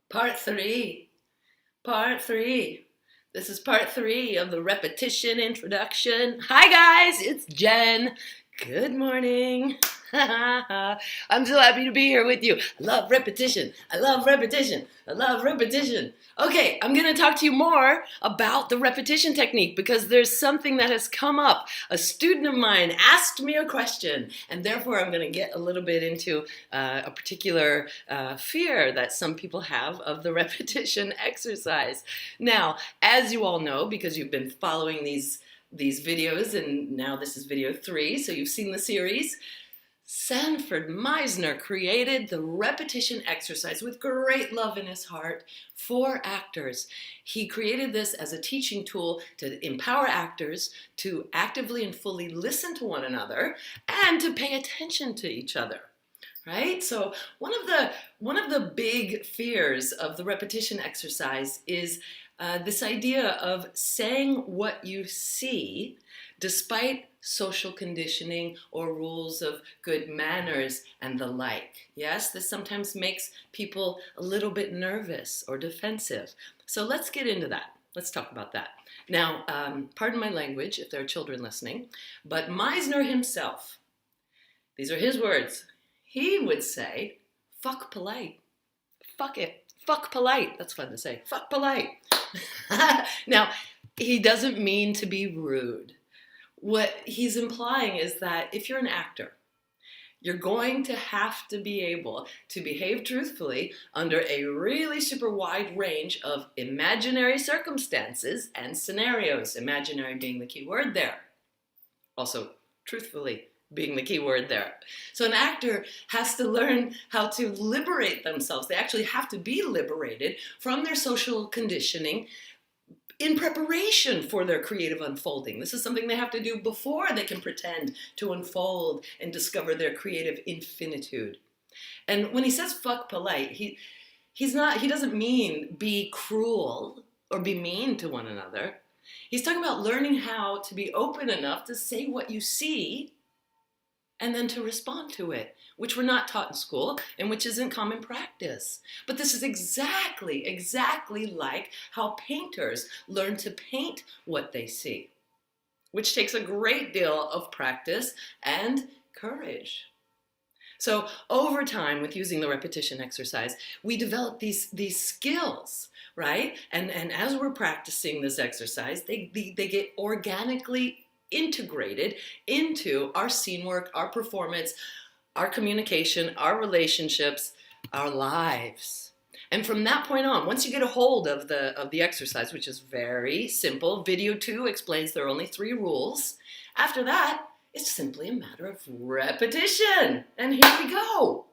Part three. Part three. This is part three of the repetition introduction. Hi, guys. It's Jen. Good morning. I'm so happy to be here with you. I love repetition. I love repetition. I love repetition. Okay, I'm going to talk to you more about the repetition technique because there's something that has come up. A student of mine asked me a question, and therefore I'm going to get a little bit into a particular fear that some people have of the repetition exercise. Now, as you all know, because you've been following these videos, and now this is video 3, so you've seen the series, Sanford Meisner created the repetition exercise with great love in his heart for actors. He created this as a teaching tool to empower actors to actively and fully listen to one another and to pay attention to each other. Right? So one of the big fears of the repetition exercise is this idea of saying what you see despite social conditioning or rules of good manners and the like. Yes, this sometimes makes people a little bit nervous or defensive. So let's get into that. Let's talk about that. Now, pardon my language if there are children listening, but Meisner himself, these are his words, he would say, fuck polite. Fuck it. Fuck polite. That's fun to say. Fuck polite. Now, he doesn't mean to be rude. What he's implying is that if you're an actor, you're going to have to be able to behave truthfully under a really super wide range of imaginary circumstances and scenarios. Imaginary being the key word there. Also, truthfully being the key word there. So an actor has to learn how to liberate themselves. They actually have to be liberated from their social conditioning in preparation for their creative unfolding. This is something they have to do before they can pretend to unfold and discover their creative infinitude. And when he says fuck polite, he doesn't mean be cruel or be mean to one another. He's talking about learning how to be open enough to say what you see and then to respond to it, which we're not taught in school and which isn't common practice. But this is exactly like how painters learn to paint what they see, which takes a great deal of practice and courage. So over time, with using the repetition exercise, we develop these skills, right? And as we're practicing this exercise, they get organically integrated into our scene work, our performance, our communication, our relationships, our lives. And from that point on, once you get a hold of the exercise, which is very simple, video 2 explains there are only 3 rules. After that, it's simply a matter of repetition. And here we go.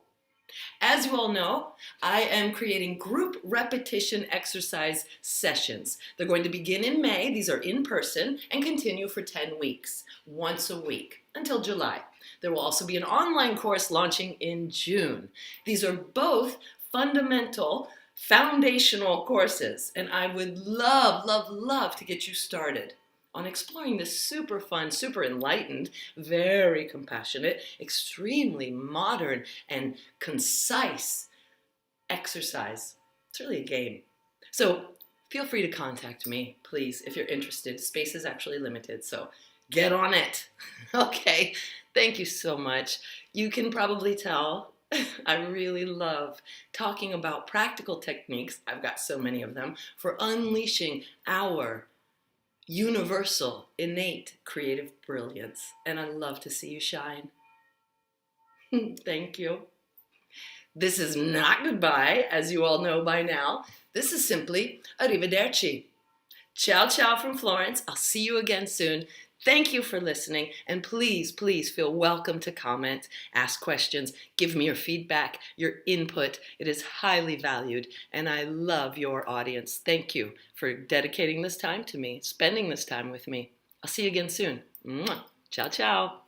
As you all know, I am creating group repetition exercise sessions. They're going to begin in May. These are in person and continue for 10 weeks, once a week, until July. There will also be an online course launching in June. These are both fundamental, foundational courses, and I would love to get you started on exploring this super fun, super enlightened, very compassionate, extremely modern and concise exercise. It's really a game. So feel free to contact me, please, if you're interested. Space is actually limited, so get on it. Okay, thank you so much. You can probably tell I really love talking about practical techniques, I've got so many of them, for unleashing our universal, innate creative brilliance. And I love to see you shine. Thank you. This is not goodbye, as you all know by now. This is simply arrivederci. Ciao, ciao from Florence. I'll see you again soon. Thank you for listening, and please feel welcome to comment, ask questions, give me your feedback, your input. It is highly valued, and I love your audience. Thank you for dedicating this time to me, spending this time with me. I'll see you again soon. Mwah. Ciao, ciao.